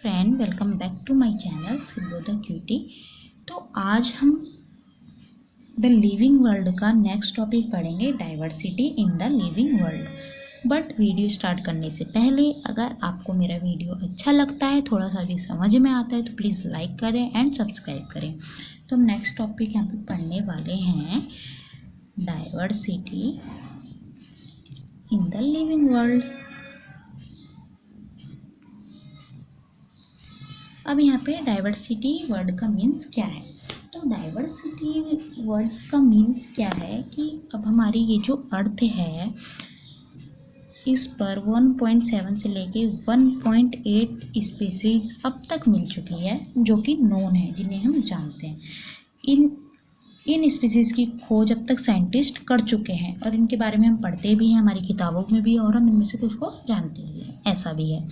Friend, welcome back to my channel सिबोधा क्यूटी। तो आज हम द लिविंग वर्ल्ड का नेक्स्ट टॉपिक पढ़ेंगे, diversity in the living world. But video start करने से पहले अगर आपको मेरा वीडियो अच्छा लगता है, थोड़ा सा भी समझ में आता है, तो प्लीज़ लाइक करें एंड सब्सक्राइब करें। तो हम नेक्स्ट टॉपिक यहाँ पे पढ़ने वाले हैं, diversity in the living world. अब यहाँ पे डाइवर्सिटी वर्ड का मीन्स क्या है? तो डाइवर्सिटी वर्ड्स का मीन्स क्या है कि अब हमारी ये जो अर्थ है, इस पर 1.7 से लेके 1.8 स्पीसीज अब तक मिल चुकी है, जो कि नोन है, जिन्हें हम जानते हैं। इन स्पीसीज की खोज अब तक साइंटिस्ट कर चुके हैं और इनके बारे में हम पढ़ते भी हैं, हमारी किताबों में भी, और हम इनमें से कुछ को जानते भी हैं, ऐसा भी है।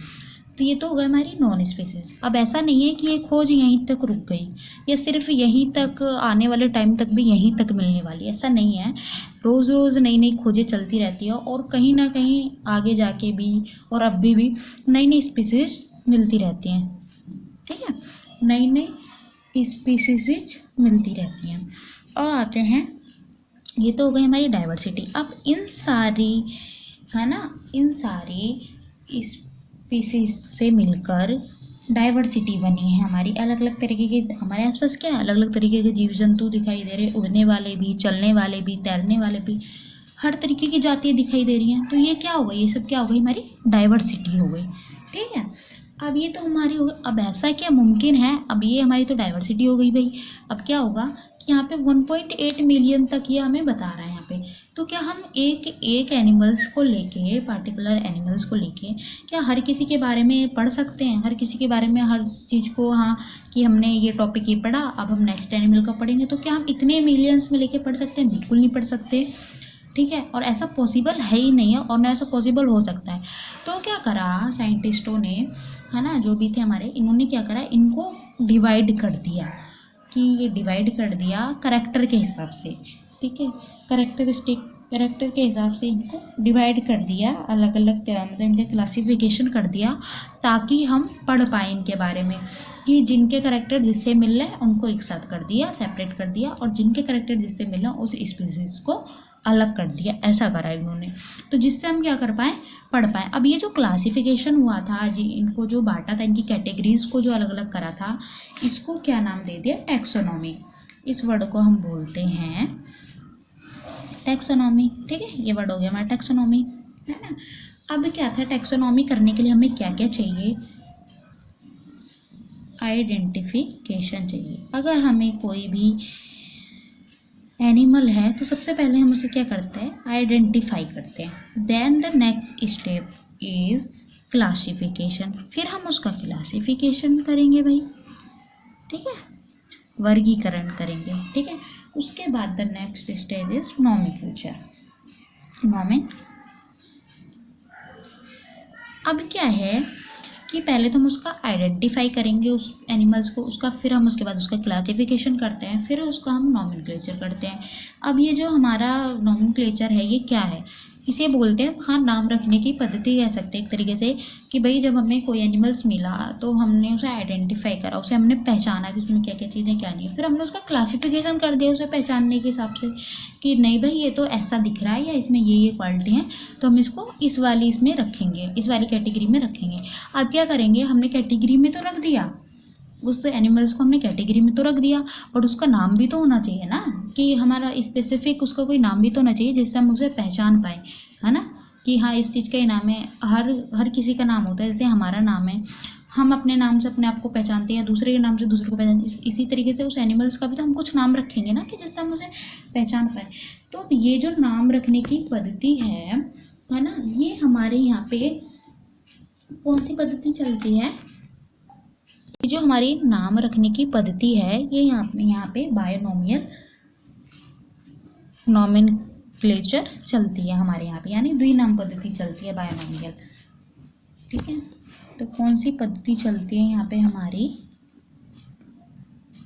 तो ये तो हो गई हमारी नॉन स्पीसीज। अब ऐसा नहीं है कि ये खोज यहीं तक रुक गई या सिर्फ यहीं तक, आने वाले टाइम तक भी यहीं तक मिलने वाली, ऐसा नहीं है। रोज़ रोज़ नई नई खोजें चलती रहती है और कहीं ना कहीं आगे जाके भी और अब भी नई नई स्पीसीज मिलती रहती हैं। ठीक है, नई नई स्पीसीज मिलती रहती हैं। और आते हैं, ये तो हो गई हमारी डाइवर्सिटी। अब इन सारी, है ना, इन सारी स्पीसीज से मिलकर डाइवर्सिटी बनी है हमारी। अलग अलग तरीके के हमारे आसपास क्या है, अलग अलग तरीके के जीव जंतु दिखाई दे रहे हैं, उड़ने वाले भी, चलने वाले भी, तैरने वाले भी, हर तरीके की जातियाँ दिखाई दे रही हैं। तो ये क्या हो गई, ये सब क्या हो गई, हमारी डाइवर्सिटी हो गई। ठीक है, अब ये तो हमारी हो गई। अब ऐसा क्या मुमकिन है, अब ये हमारी तो डाइवर्सिटी हो गई भाई। अब क्या होगा कि यहाँ पे 1.8 मिलियन तक ये हमें बता रहा है यहाँ पे। तो क्या हम एक एनिमल्स को लेके, पार्टिकुलर एनिमल्स को लेके, क्या हर किसी के बारे में पढ़ सकते हैं? हर किसी के बारे में हर चीज़ को, हाँ कि हमने ये टॉपिक ये पढ़ा, अब हम नेक्स्ट एनिमल का पढ़ेंगे, तो क्या हम इतने मिलियंस में लेके पढ़ सकते हैं? बिल्कुल नहीं पढ़ सकते। ठीक है, और ऐसा पॉसिबल है ही नहीं है, और ना ऐसा पॉसिबल हो सकता है। तो क्या करा साइंटिस्टों ने, है ना, जो भी थे हमारे, इन्होंने क्या करा, इनको डिवाइड कर दिया, कि ये डिवाइड कर दिया करैक्टर के हिसाब से। ठीक है, कैरेक्टर के हिसाब से इनको डिवाइड कर दिया, अलग अलग मतलब इनके क्लासिफिकेशन कर दिया, ताकि हम पढ़ पाएँ इनके बारे में, कि जिनके कैरेक्टर जिससे मिल रहे हैं उनको एक साथ कर दिया, सेपरेट कर दिया, और जिनके कैरेक्टर जिससे मिल रहे हैं उस स्पीसीज को अलग कर दिया। ऐसा करा इन्होंने, तो जिससे हम क्या कर पाएँ, पढ़ पाएँ। अब ये जो क्लासिफिकेशन हुआ था, इनको जो बांटा था, इनकी कैटेगरीज को जो अलग अलग करा था, इसको क्या नाम दे दिया, टैक्सोनॉमी। इस वर्ड को हम बोलते हैं टैक्सोनॉमी। ठीक है, ये वर्ड हो गया हमारा टैक्सोनॉमी, है ना। अब क्या था, टैक्सोनॉमी करने के लिए हमें क्या क्या चाहिए, आइडेंटिफिकेशन चाहिए। अगर हमें कोई भी एनिमल है तो सबसे पहले हम उसे क्या करते हैं, आइडेंटिफाई करते हैं। Then the next step is classification, फिर हम उसका क्लासिफिकेशन करेंगे भाई। ठीक है, वर्गीकरण करेंगे। ठीक है, उसके बाद the next stage is nomenclature. अब क्या है कि पहले तो हम उसका आइडेंटिफाई करेंगे उस एनिमल्स को, उसका फिर हम उसके बाद उसका क्लासिफिकेशन करते हैं, फिर उसका हम नॉमेनक्लेचर करते हैं। अब ये जो हमारा नॉमेनक्लेचर है, ये क्या है, इसे बोलते हैं, हाँ, नाम रखने की पद्धति कह सकते हैं एक तरीके से, कि भाई जब हमें कोई एनिमल्स मिला तो हमने उसे आइडेंटिफाई करा, उसे हमने पहचाना कि उसमें क्या क्या चीज़ें क्या नहीं है, फिर हमने उसका क्लासिफिकेशन कर दिया उसे पहचानने के हिसाब से, कि नहीं भाई ये तो ऐसा दिख रहा है, या इसमें ये क्वालिटी हैं, तो हम इसको इस वाली इसमें रखेंगे, इस वाली कैटेगरी में रखेंगे। अब क्या करेंगे, हमने कैटेगरी में तो रख दिया, उस एनिमल्स को हमने कैटेगरी में तो रख दिया, बट उसका नाम भी तो होना चाहिए ना, कि हमारा स्पेसिफिक उसका कोई नाम भी तो होना चाहिए जिससे हम उसे पहचान पाए, है ना, कि हाँ इस चीज़ का ही नाम है। हर किसी का नाम होता है, जैसे हमारा नाम है, हम अपने नाम से अपने आप को पहचानते हैं, दूसरे के नाम से दूसरे को पहचानते हैं, इसी तरीके से उस एनिमल्स का भी तो हम कुछ नाम रखेंगे ना, कि जिससे हम उसे पहचान पाए। तो अब ये जो नाम रखने की पद्धति है ना, ये हमारे यहाँ पे कौन सी पद्धति चलती है, जो हमारी नाम रखने की पद्धति है, ये यहाँ पे बायोनोमियल नॉमेनक्लेचर चलती है हमारे यहाँ पे, यानी द्विनाम पद्धति चलती है, बायोनोमियल। ठीक है, तो कौन सी पद्धति चलती है यहाँ पे हमारी,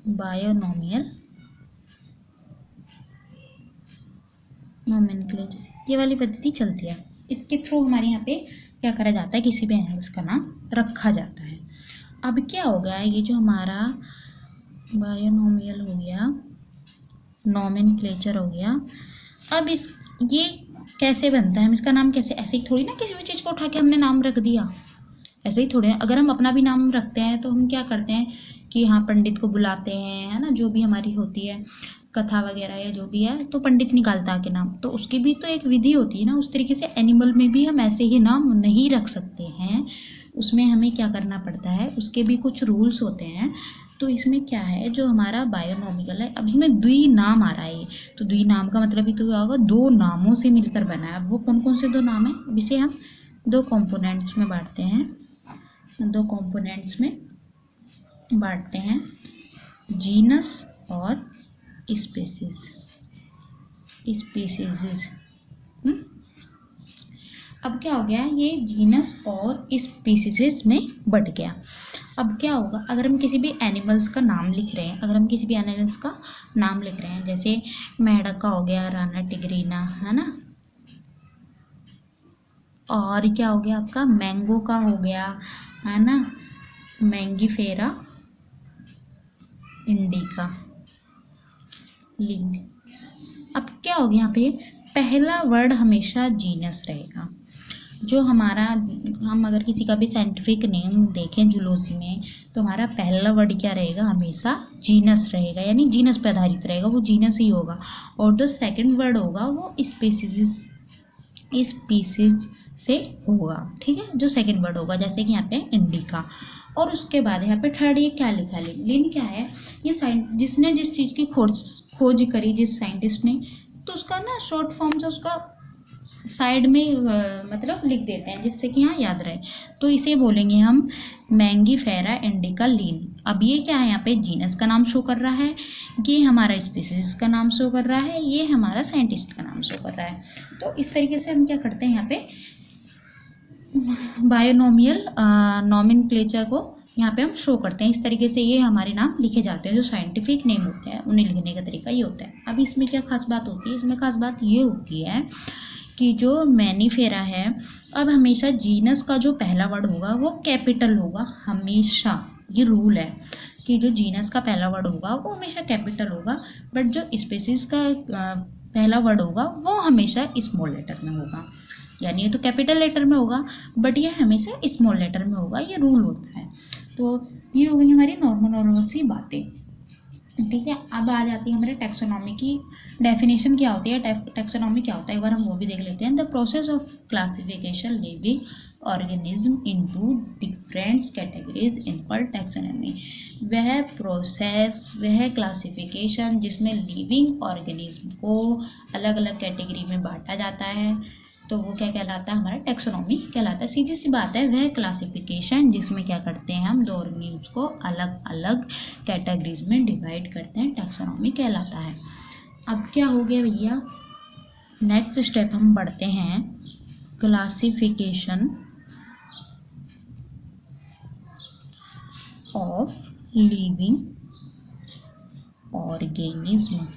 बायोनोमियल नॉमेनक्लेचर, ये वाली पद्धति चलती है। इसके थ्रू हमारे यहाँ पे क्या करा जाता है, किसी भी एनिमल्स का नाम रखा जाता है। अब क्या हो गया, ये जो हमारा बायोनोमियल हो गया, नॉमेनक्लेचर हो गया। अब इस ये कैसे बनता है, हम इसका नाम कैसे, ऐसे ही थोड़ी ना किसी भी चीज़ को उठा के हमने नाम रख दिया, ऐसे ही थोड़े। अगर हम अपना भी नाम रखते हैं तो हम क्या करते हैं कि हाँ पंडित को बुलाते हैं, है ना, जो भी हमारी होती है कथा वगैरह या जो भी है, तो पंडित निकालता है के नाम, तो उसकी भी तो एक विधि होती है ना। उस तरीके से एनिमल में भी हम ऐसे ही नाम नहीं रख सकते हैं, उसमें हमें क्या करना पड़ता है, उसके भी कुछ रूल्स होते हैं। तो इसमें क्या है, जो हमारा बायोनॉमिकल है, अब इसमें द्वि नाम आ रहा है ये, तो द्वि नाम का मतलब ही तो क्या होगा, दो नामों से मिलकर बना है। अब वो कौन कौन से दो नाम है, अब इसे हम दो कंपोनेंट्स में बांटते हैं, दो कंपोनेंट्स में बांटते हैं, जीनस और स्पीसीज, स्पीसीज। अब क्या हो गया, ये जीनस और स्पीसीज में बढ़ गया। अब क्या होगा, अगर हम किसी भी एनिमल्स का नाम लिख रहे हैं, अगर हम किसी भी एनिमल्स का नाम लिख रहे हैं, जैसे मेंढक का हो गया राना टिग्रीना, है ना, और क्या हो गया आपका, मैंगो का हो गया, है ना, मैंगीफेरा इंडिका लिंग। अब क्या हो गया, यहाँ पे पहला वर्ड हमेशा जीनस रहेगा। जो हमारा, हम अगर किसी का भी साइंटिफिक नेम देखें जूलॉजी में, तो हमारा पहला वर्ड क्या रहेगा, हमेशा जीनस रहेगा, यानी जीनस पे आधारित रहेगा, वो जीनस ही होगा। और जो सेकंड वर्ड होगा वो स्पीसीज, स्पीसीज से होगा, ठीक है, जो सेकंड वर्ड होगा, जैसे कि यहाँ पे इंडिका। और उसके बाद यहाँ पे थर्ड ये क्या लिखा है, लिन क्या है, ये जिसने जिस चीज़ की खोज करी, जिस साइंटिस्ट ने, तो उसका ना शॉर्ट फॉर्म से उसका साइड में मतलब लिख देते हैं, जिससे कि यहाँ याद रहे। तो इसे बोलेंगे हम मैंगीफेरा इंडिका लीन। अब ये क्या है, यहाँ पे जीनस का नाम शो कर रहा है, ये हमारा स्पीसीज का नाम शो कर रहा है, ये हमारा साइंटिस्ट का नाम शो कर रहा है। तो इस तरीके से हम क्या करते हैं, यहाँ पे बायोनोमियल नॉमेनक्लेचर को यहाँ पे हम शो करते हैं। इस तरीके से ये हमारे नाम लिखे जाते हैं, जो साइंटिफिक नेम होते हैं उन्हें लिखने का तरीका ये होता है। अब इसमें क्या खास बात होती है, इसमें खास बात ये होती है कि जो मैनीफेरा है, अब हमेशा जीनस का जो पहला वर्ड होगा वो कैपिटल होगा हमेशा। ये रूल है कि जो जीनस का पहला वर्ड होगा वो हमेशा कैपिटल होगा, बट जो स्पीसीज का पहला वर्ड होगा वो हमेशा स्मॉल लेटर में होगा। यानी ये तो कैपिटल लेटर में होगा, बट ये हमेशा स्मॉल लेटर में होगा, ये रूल होता है। तो ये हो गई हमारी नॉर्मल सी बातें, ठीक है। अब आ जाती है हमारे टैक्सोनॉमी की डेफिनेशन क्या होती है, टैक्सोनॉमी क्या होता है, एक बार हम वो भी देख लेते हैं। The process of classification living organism into different categories in called taxonomy. वह प्रोसेस, वह क्लासिफिकेशन जिसमें लिविंग ऑर्गेनिज्म को अलग अलग कैटेगरी में बांटा जाता है, तो वो क्या कहलाता है, हमारा टैक्सोनॉमी कहलाता है। सीधी सी बात है, वह क्लासिफिकेशन जिसमें क्या करते हैं, हम दो ऑर्गेनिज्म को अलग अलग कैटेगरीज में डिवाइड करते हैं, टैक्सोनॉमी कहलाता है। अब क्या हो गया भैया, नेक्स्ट स्टेप हम बढ़ते हैं, क्लासिफिकेशन ऑफ लिविंग ऑर्गेनिज्म।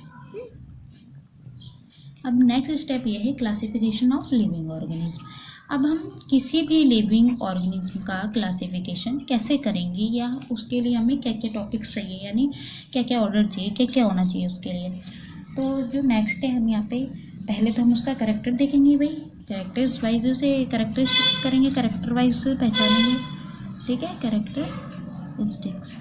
अब नेक्स्ट स्टेप ये है क्लासिफिकेशन ऑफ लिविंग ऑर्गेनिज्म। अब हम किसी भी लिविंग ऑर्गेनिज्म का क्लासिफिकेशन कैसे करेंगे, या उसके लिए हमें क्या क्या टॉपिक्स चाहिए, यानी क्या क्या ऑर्डर चाहिए, क्या क्या होना चाहिए उसके लिए। तो जो नेक्स्ट है, हम यहाँ पे पहले तो हम उसका करेक्टर देखेंगे भाई, कैरेक्टर्स वाइज उसे कैरेक्टरिस्टिक्स करेंगे, कैरेक्टर वाइज उसे पहचानेंगे, ठीक है, कैरेक्टरिस्टिक्स।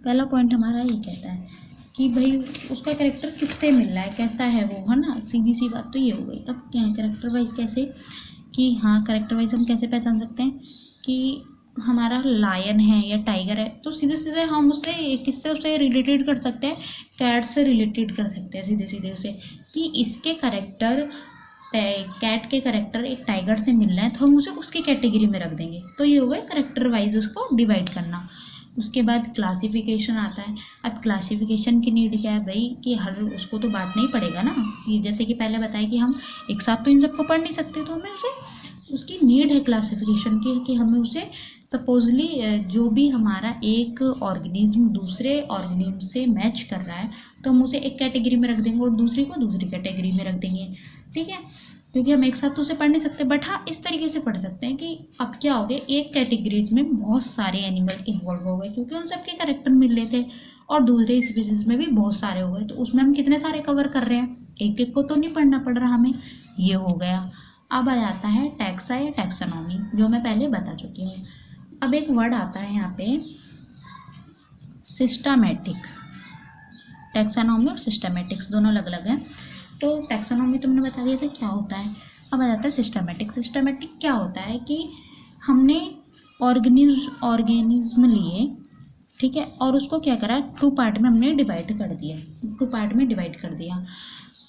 पहला पॉइंट हमारा ये कहता है कि भाई उसका कैरेक्टर किससे मिल रहा है, कैसा है वो, है ना, सीधी सी बात तो ये हो गई। अब क्या है कैरेक्टर वाइज, कैसे कि हाँ कैरेक्टर वाइज हम कैसे पहचान सकते हैं कि हमारा लायन है या टाइगर है, तो सीधे सीधे हम उससे किससे उसे रिलेटेड कर सकते हैं, कैट से रिलेटेड कर सकते हैं सीधे सीधे उसे, कि इसके कैरेक्टर, कैट के कैरेक्टर एक टाइगर से मिल रहा है, तो हम उसे उसकी कैटेगरी में रख देंगे। तो ये हो गया कैरेक्टर वाइज उसको डिवाइड करना। उसके बाद क्लासिफिकेशन आता है। अब क्लासिफिकेशन की नीड क्या है भाई, कि हर उसको तो बांटना ही पड़ेगा ना, जैसे कि पहले बताया कि हम एक साथ तो इन सबको पढ़ नहीं सकते, तो हमें उसे उसकी नीड है क्लासिफिकेशन की, कि हमें उसे सपोजली जो भी हमारा एक ऑर्गेनिज्म दूसरे ऑर्गेनिज्म से मैच कर रहा है, तो हम उसे एक कैटेगरी में रख देंगे और दूसरी को दूसरी कैटेगरी में रख देंगे, ठीक है। क्योंकि हम एक साथ तो उसे पढ़ नहीं सकते, बट हाँ इस तरीके से पढ़ सकते हैं कि अब क्या हो गया, एक कैटेगरीज में बहुत सारे एनिमल इन्वॉल्व हो गए क्योंकि उन सबके कैरेक्टर मिल रहे थे, और दूसरे स्पीसीज में भी बहुत सारे हो गए, तो उसमें हम कितने सारे कवर कर रहे हैं, एक एक को तो नहीं पढ़ना पड़ रहा हमें। ये हो गया। अब आ जाता है टैक्सा या टैक्सोनॉमी, जो मैं पहले बता चुकी हूँ। अब एक वर्ड आता है यहाँ पे सिस्टमैटिक। टैक्सोनॉमी और सिस्टमैटिक्स दोनों अलग अलग हैं। तो टैक्सोनॉमी तो मैंने बता दिया था क्या होता है। अब आ जाता है सिस्टमैटिक। सिस्टमैटिक क्या होता है कि हमने ऑर्गेनिज्म लिए, ठीक है, और उसको क्या करा, टू पार्ट में हमने डिवाइड कर दिया, टू पार्ट में डिवाइड कर दिया,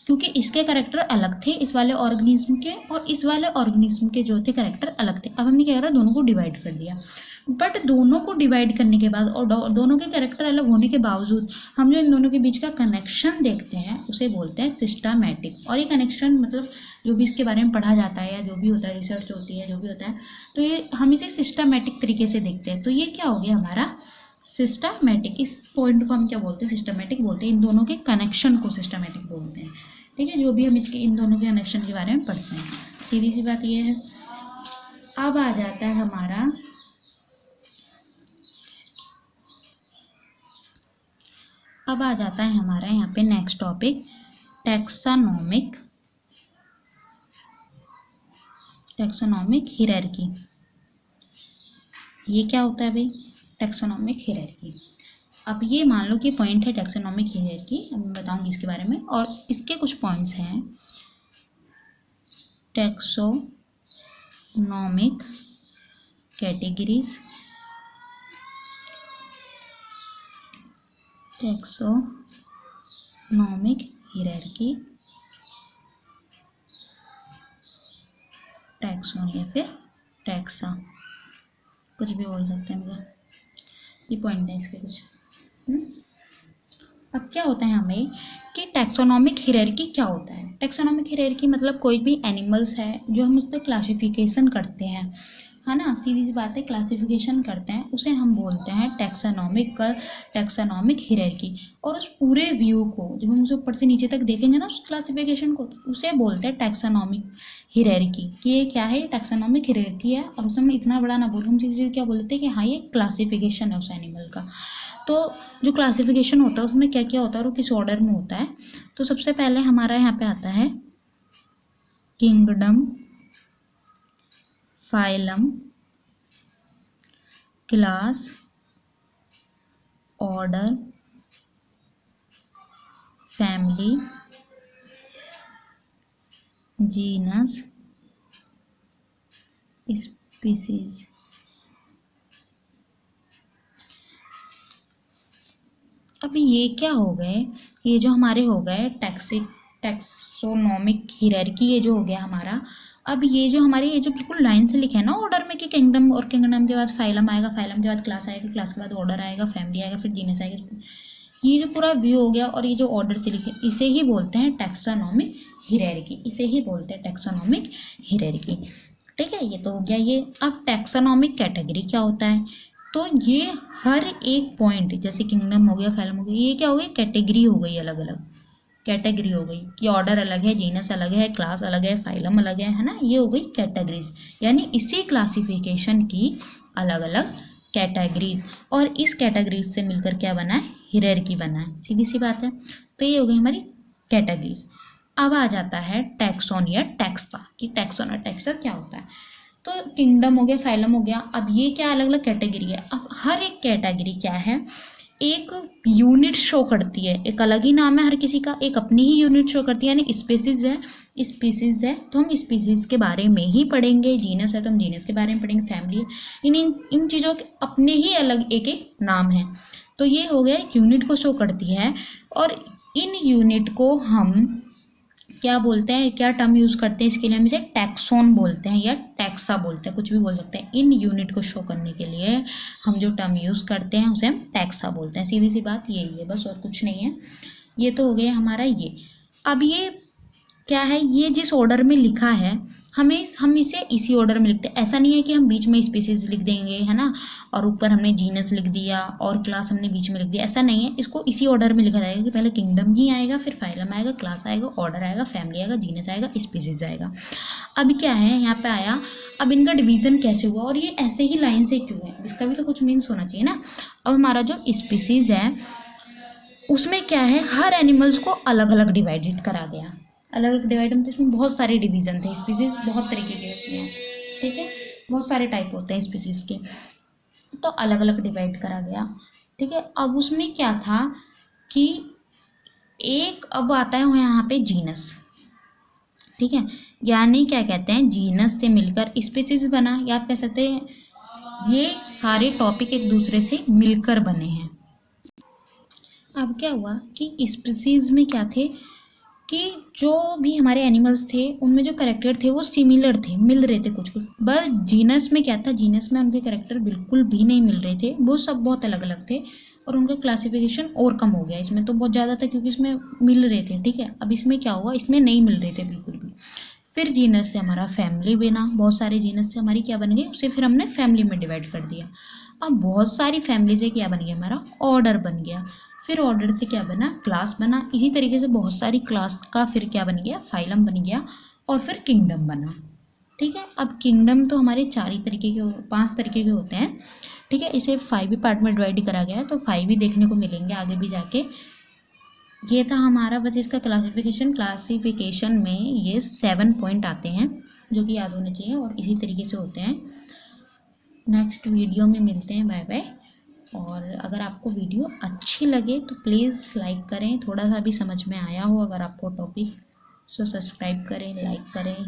क्योंकि इसके कैरेक्टर अलग थे इस वाले ऑर्गेनिज्म के, और इस वाले ऑर्गेनिज्म के जो थे कैरेक्टर अलग थे। अब हमने क्या करा, दोनों को डिवाइड कर दिया, बट दोनों को डिवाइड करने के बाद और दोनों के कैरेक्टर अलग होने के बावजूद हम जो इन दोनों के बीच का कनेक्शन देखते हैं उसे बोलते हैं सिस्टमैटिक। और ये कनेक्शन मतलब जो भी इसके बारे में पढ़ा जाता है या जो भी होता है, रिसर्च होती है, जो भी होता है, तो ये हम इसे सिस्टमैटिक तरीके से देखते हैं। तो ये क्या हो गया हमारा सिस्टमैटिक। इस पॉइंट को हम क्या बोलते हैं, सिस्टमैटिक बोलते हैं। इन दोनों के कनेक्शन को सिस्टमैटिक बोलते हैं, ठीक है, जो भी हम इसके इन दोनों के कनेक्शन के बारे में पढ़ते हैं। सीधी सी बात ये है। अब आ जाता है हमारा यहाँ पे नेक्स्ट टॉपिक टैक्सोनॉमिक हायरार्की। ये क्या होता है भाई, टैक्सोनॉमिक हायरार्की। अब ये मान लो कि पॉइंट है टैक्सोनॉमिक हायरार्की, अब मैं बताऊंगी इसके बारे में, और इसके कुछ पॉइंट्स हैं। Taxonomic categories, taxonomic hierarchy, taxon या फिर टैक्सा, कुछ भी बोल सकते हैं, मतलब ये पॉइंट है इसके कुछ। अब क्या होता है हमें कि टैक्सोनॉमिक हायरार्की क्या होता है। टैक्सोनॉमिक हायरार्की मतलब कोई भी एनिमल्स है जो हम उसका क्लासिफिकेशन करते हैं, है ना, सीधी सी बात है, क्लासिफिकेशन करते हैं, उसे हम बोलते हैं टैक्सोनॉमिक हायरार्की। और उस पूरे व्यू को जब हम उसे ऊपर से नीचे तक देखेंगे ना, उस क्लासिफिकेशन को, उसे बोलते हैं टैक्सोनॉमिक हायरार्की। कि ये क्या है, टैक्सोनॉमिक हायरार्की है, और उसमें इतना बड़ा ना बोल, हम सीधे क्या बोलते हैं कि हाँ ये क्लासिफिकेशन है उस एनिमल का। तो जो क्लासिफिकेशन होता है उसमें क्या क्या होता है और वो किस ऑर्डर में होता है। तो सबसे पहले हमारा यहाँ पे आता है kingdom, phylum, class, order, family, genus, species. अब ये क्या हो गए, ये जो हमारे हो गए टैक्सोनॉमिक हायरार्की, ये जो हो गया हमारा। अब ये जो हमारे ये जो बिल्कुल लाइन से लिखे है ना ऑर्डर में कि किंगडम, और किंगडम के बाद फाइलम आएगा, फाइलम के बाद क्लास आएगा, क्लास के बाद ऑर्डर आएगा, फैमिली आएगा, फिर जीनस आएगा, ये जो पूरा व्यू हो गया, और ये जो ऑर्डर से लिखे, इसे ही बोलते हैं टैक्सोनॉमिक हायरार्की, इसे ही बोलते हैं टैक्सोनॉमिक हायरार्की, ठीक है। ये तो हो गया ये। अब टैक्सोनॉमिक कैटेगरी क्या होता है, तो ये हर एक पॉइंट, जैसे किंगडम हो गया, फाइलम हो गया, ये क्या हो गई, कैटेगरी हो गई, अलग अलग कैटेगरी हो गई कि ऑर्डर अलग है, जीनस अलग है, क्लास अलग है, फाइलम अलग है ना, ये हो गई कैटेगरीज। यानी इसी क्लासिफिकेशन की अलग अलग कैटेगरीज, और इस कैटेगरीज से मिलकर क्या बना है, हायरार्की बना है, सीधी सी बात है। तो ये हो गई हमारी कैटेगरीज। अब आ जाता है टैक्सोन या टैक्सा, कि टैक्सोन और टैक्सा क्या होता है। तो किंगडम हो गया, फाइलम हो गया, अब ये क्या अलग अलग कैटेगरी है। अब हर एक कैटेगरी क्या है, एक यूनिट शो करती है, एक अलग ही नाम है हर किसी का, एक अपनी ही यूनिट शो करती है। यानी स्पीसीज है तो हम स्पीसीज के बारे में ही पढ़ेंगे, जीनस है तो हम जीनस के बारे में पढ़ेंगे, फैमिली है, इन चीज़ों के अपने ही अलग एक एक नाम है। तो ये हो गया, एक यूनिट को शो करती है, और इन यूनिट को हम क्या बोलते हैं, क्या टर्म यूज़ करते हैं इसके लिए, हम इसे टैक्सोन बोलते हैं या टैक्सा बोलते हैं, कुछ भी बोल सकते हैं। इन यूनिट को शो करने के लिए हम जो टर्म यूज़ करते हैं उसे हम टैक्सा बोलते हैं, सीधी सी बात यही है, बस और कुछ नहीं है। ये तो हो गया हमारा ये। अब ये क्या है, ये जिस ऑर्डर में लिखा है हम इसे इसी ऑर्डर में लिखते हैं। ऐसा नहीं है कि हम बीच में स्पीसीज लिख देंगे, है ना, और ऊपर हमने जीनस लिख दिया और क्लास हमने बीच में लिख दिया, ऐसा नहीं है। इसको इसी ऑर्डर में लिखा जाएगा कि पहले किंगडम ही आएगा, फिर फाइलम आएगा, क्लास आएगा, ऑर्डर आएगा, फैमिली आएगा, जीनस आएगा, स्पीसीज आएगा। अब क्या है यहाँ पे आया, अब इनका डिवीजन कैसे हुआ और ये ऐसे ही लाइन से क्यों है, इसका भी तो कुछ मीन्स होना चाहिए ना। अब हमारा जो स्पीसीज है उसमें क्या है, हर एनिमल्स को अलग अलग डिवाइडेड करा गया। अलग अलग डिवाइड मतलब इसमें बहुत सारे डिवीजन थे, स्पीसीज बहुत तरीके की होती हैं, ठीक है, बहुत सारे टाइप होते हैं स्पीसीज के, तो अलग अलग डिवाइड करा गया, ठीक है। अब उसमें क्या था कि एक अब आता है यहाँ पे जीनस, ठीक है, यानी क्या कहते हैं, जीनस से मिलकर स्पीसीज बना, या आप कह सकते हैं ये सारे टॉपिक एक दूसरे से मिलकर बने हैं। अब क्या हुआ कि स्पीसीज में क्या थे कि जो भी हमारे एनिमल्स थे उनमें जो करेक्टर थे वो सिमिलर थे, मिल रहे थे कुछ कुछ, बस जीनस में क्या था, जीनस में उनके करेक्टर बिल्कुल भी नहीं मिल रहे थे, वो सब बहुत अलग अलग थे और उनका क्लासिफिकेशन और कम हो गया। इसमें तो बहुत ज़्यादा था क्योंकि इसमें मिल रहे थे, ठीक है। अब इसमें क्या हुआ, इसमें नहीं मिल रहे थे बिल्कुल भी। फिर जीनस से हमारा फैमिली बना, बहुत सारे जीनस से हमारी क्या बन गई, उसे फिर हमने फैमिली में डिवाइड कर दिया। अब बहुत सारी फैमिली से क्या बन गया, हमारा ऑर्डर बन गया। फिर ऑर्डर से क्या बना, क्लास बना। इसी तरीके से बहुत सारी क्लास का फिर क्या बन गया, फाइलम बन गया और फिर किंगडम बना, ठीक है। अब किंगडम तो हमारे 5 तरीके के होते हैं, ठीक है। इसे 5 ही पार्ट में डिवाइड करा गया है, तो 5 ही देखने को मिलेंगे आगे भी जाके। ये था हमारा बस इसका क्लासिफिकेशन में ये 7 पॉइंट आते हैं जो कि याद होने चाहिए और इसी तरीके से होते हैं। नेक्स्ट वीडियो में मिलते हैं, बाय बाय। और अगर आपको वीडियो अच्छी लगे तो प्लीज़ लाइक करें, थोड़ा सा भी समझ में आया हो अगर आपको टॉपिक, सो सब्सक्राइब करें, लाइक करें।